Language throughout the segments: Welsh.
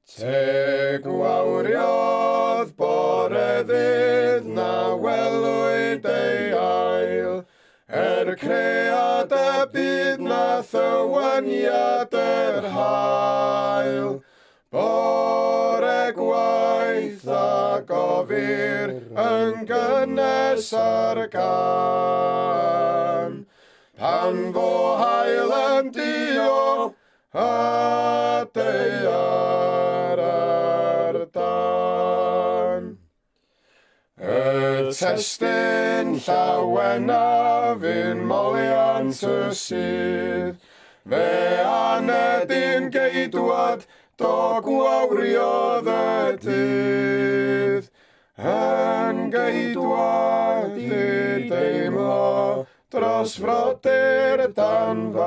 Teg Wawriodd bore ddydd na welwyd ei ail, cread y byd na thywyniad yr hael. Bore gwaith a gofir yn gynnes ar gan, pan fo hael yn dio a deiar ar dan. Y testyn llawenna fi'n moliant y sydd, fe anedyn geidwad Teg Wawriodd y dydd. Yn geidwad i deimlo dros frodyr danfaich,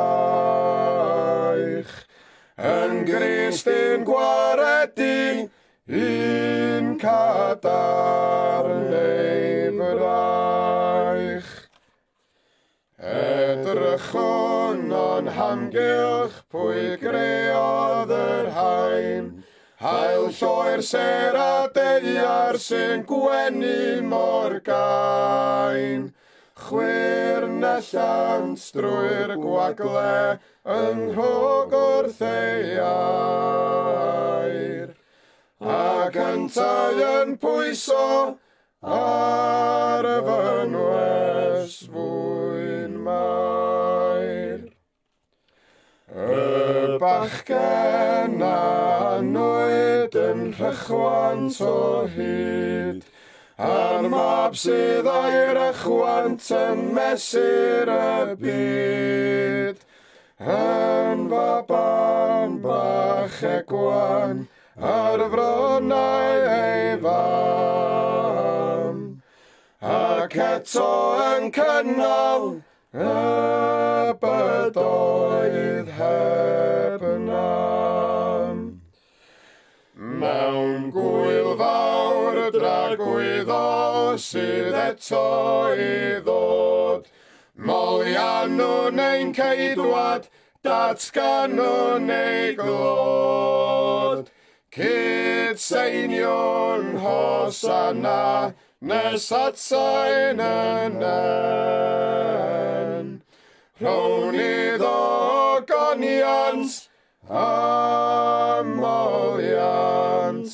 yn Gristyn gwaredi un cadar neu braich. Edrychwn o'n hamgylch pwy greodd yr haen, hael lloer ser a deiar sy'n gwenu mor gain. Chwirnellant drwy'r gwagle yng nghrog wrth ei air, ac yntau yn pwyso ar y fynwes fwy'n mair. Y bachgen a nwyd yn rhychwant o hyd, a'r mab sydd a'i rychwant yn mesur y byd. Yn faban bach egwan ar fronau ei fam, ac eto yn cynnal y bydoedd heb nam. Mewn gwyl fawr dragwyddo sydd eto i ddod, molianwn ein ceidwad, datganwn ei glod. Cyd seiniwn hosanna, nes at sain yn en. Rhown iddo goniant, a moliant,